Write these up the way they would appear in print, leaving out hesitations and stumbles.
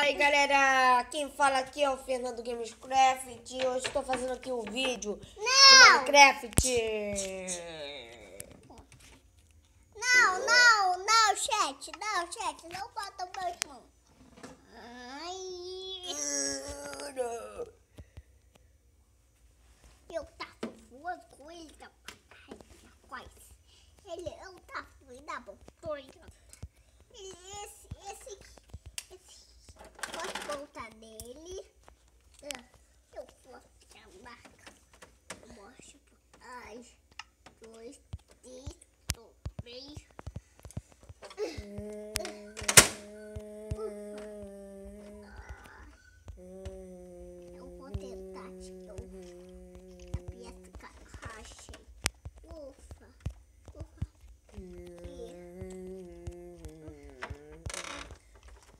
aí galera, quem fala aqui é o Fernando Gamescraft e hoje estou fazendo aqui um vídeo de Minecraft. Não, chat, não bota o meu irmão. Eu tava voando com ele, quase. Ele é um tava da botonha. Esse pode voltar dele. Eu vou chamar. Mostra. Ai, 2, 3. Eu vou tentar te achei. Ufa.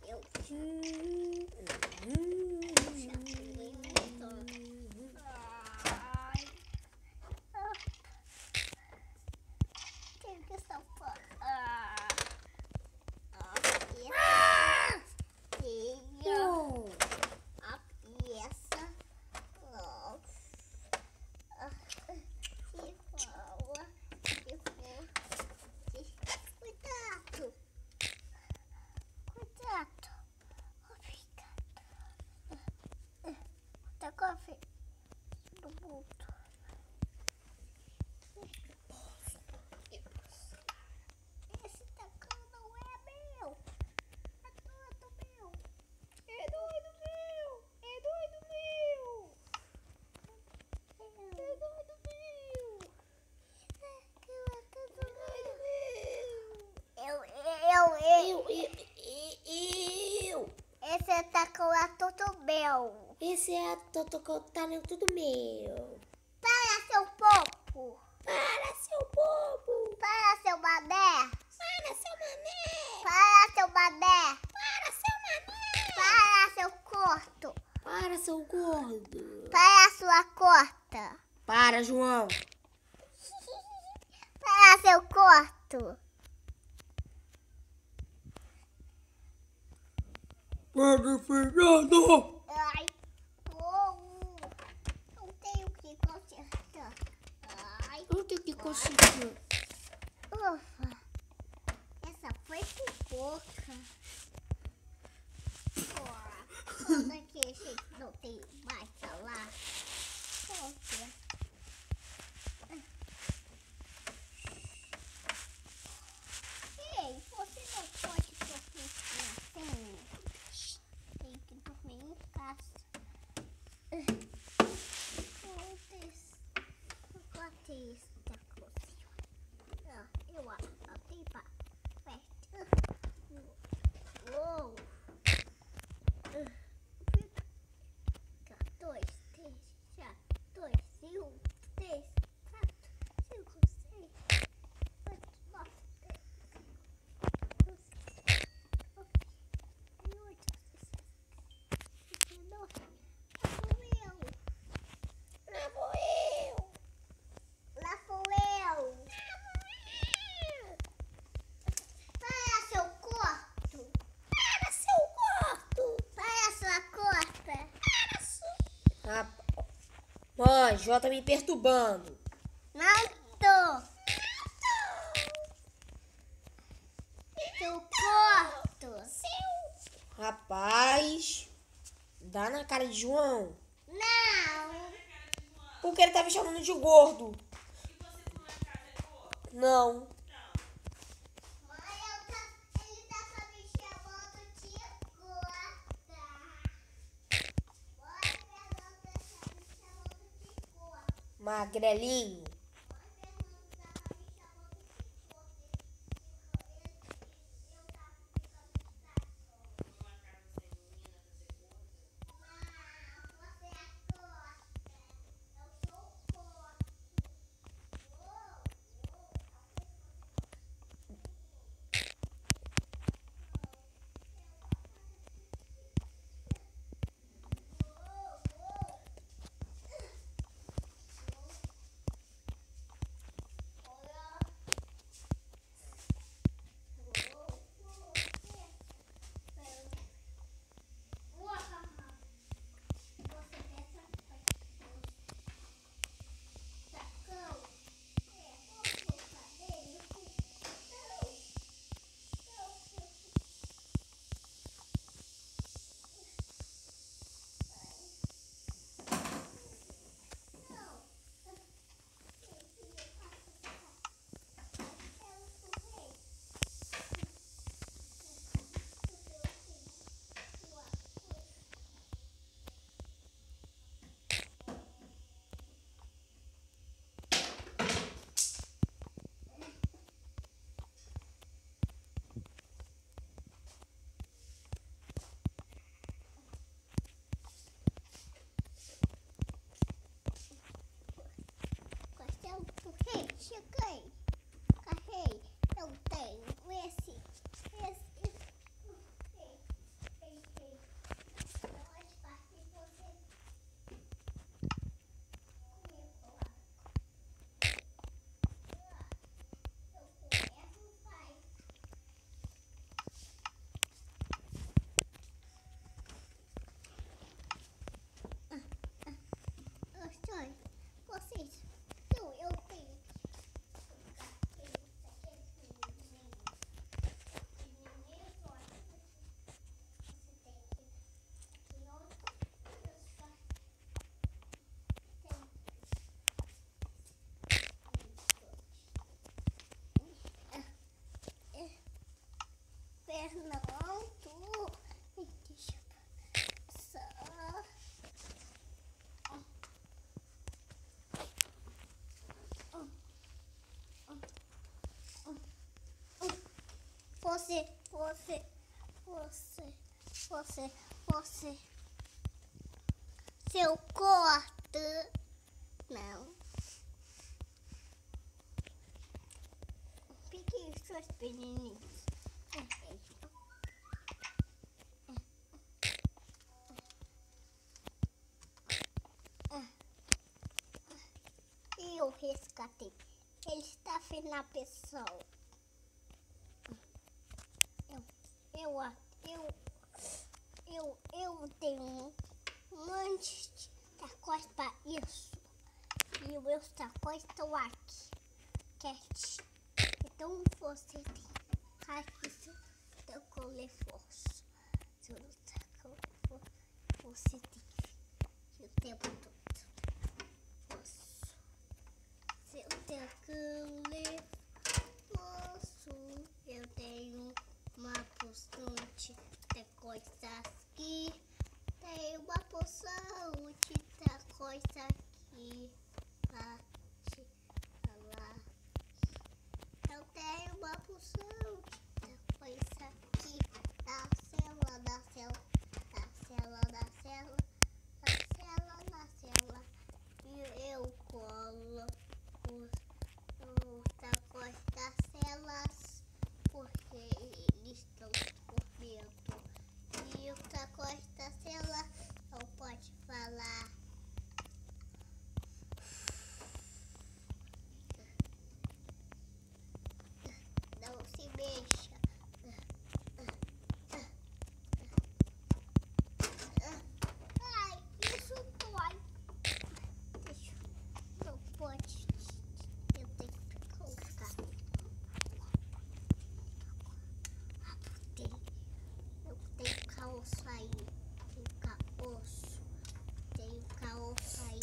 Eu café do boto. Esse tacão não é meu. É doido meu. Esse tacão é tudo meu. Esse é tudo meu. Para, seu popo. Para, seu bobo. Para, seu mané. Para, seu mané. Para, seu mané. Para, seu mané. Para, seu corto. Para, seu gordo. Para, sua corta. Para, João. Para, seu corto. Para, Fernando. Ai, não tenho que consertar. Ai, Eu tenho que conseguir. ufa. Essa foi pipoca. Quando aqui a gente não tem mais lá. Poxa. Ei, você não pode dormir assim. Tem que dormir em casa. Eu botei isso da cozinha. Eu botei pra perto. Uou. 2, 3, 4, 2, 1, 3, 4, 5, 6, 8, 9, 10, 12, 8, 19. Lá vou eu. Para, seu corto. Para, seu gordo. Para, sua corta. Mãe, Jó tá me perturbando. Não tô. Seu corto. Rapaz, dá na cara de João. Não. Porque ele tá me chamando de gordo. Não. Ele tá só me chamando de gorda. Magrelinho. cheguei. Carrei. Eu tenho esse. Vocês, então eu tenho. Fernando, deixa eu passar. Você. Seu corta. Não. Peguei suas pequenininhas. E eu resgatei. Ele está vendo a pessoa. Eu tenho um monte de tacões para isso. E os meus tacões estão aqui. Então você tem aqui seu tacão reforço. Seu tacão reforço. Você tem que o tempo todo. Seu tacão reforço. Eu tenho uma poção de coisas aqui. Tem uma poção de coisa aqui. Lá. Eu tenho uma poção de coisa aqui. Da célula. E eu colo os tacões das celas. Porque eles estão com medo. E o tacões da cela não pode falar. Não se mexa. Ai, isso dói. Não pode. Eu tenho que colocar. Eu tenho caoço aí. Tenho caoço aí.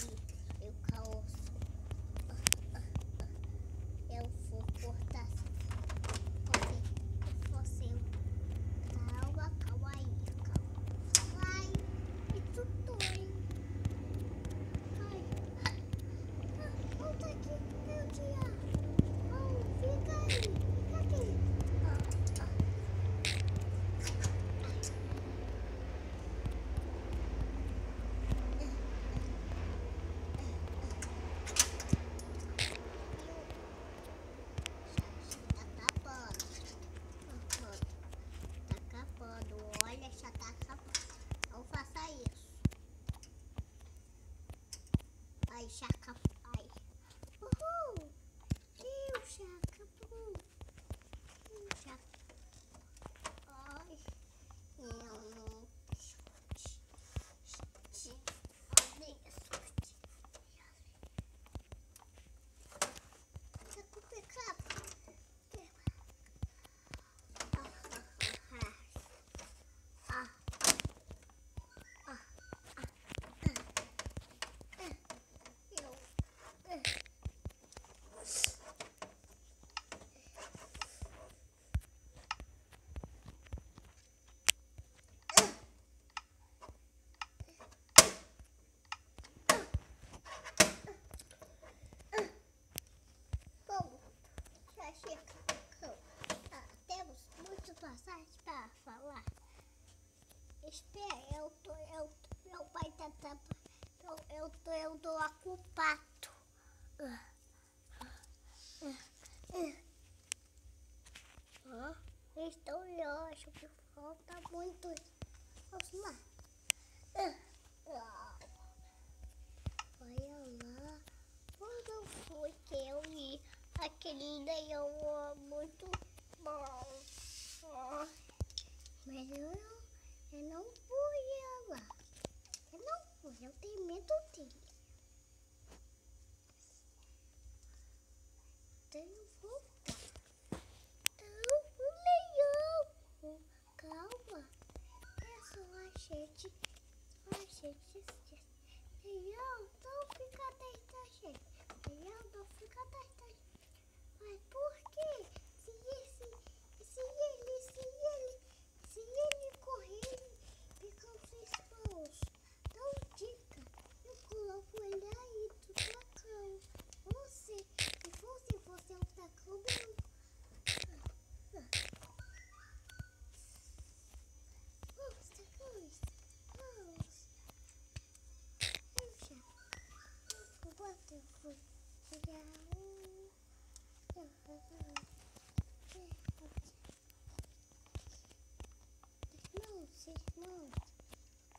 Eu vou cortar. Você. Calma aí. Ai, isso dói. Ai. Volta aqui, meu dia. Fica aí. Fica aqui. Tá acabando. Olha, já tá acabando. Não faça isso. Ai, já acabou. Ai. Uhul. Já acabou. Já. Ai. Não. Olha isso. Tá complicado. Bom, já chega. Temos muitas passagens para falar. Espera, meu pai tá eu tô ocupado. Então eu acho que falta muito. Vamos lá. Olha lá. Quando foi que eu vi aquele leão muito bom? Mas eu não fui lá. Eu não fui, eu tenho medo dele. Tenho vontade. Não, o leão. Calma. É só a gente. Leão, não fica atrás da gente. Leão, não fica atrás da gente. Mas por quê? Se ele correr, fica os seus mãos. Não dica. Eu coloco ele aí do tacão. Se fosse você o tacão meu. Vamos, tacões. Vamos. Puxa. Bota, eu fui.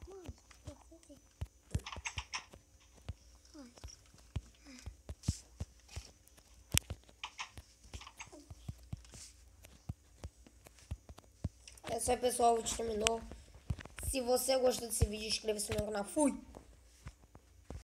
Mãos, você tem. É isso aí, pessoal. O vídeo terminou. Se você gostou desse vídeo, inscreva-se no meu canal. Fui!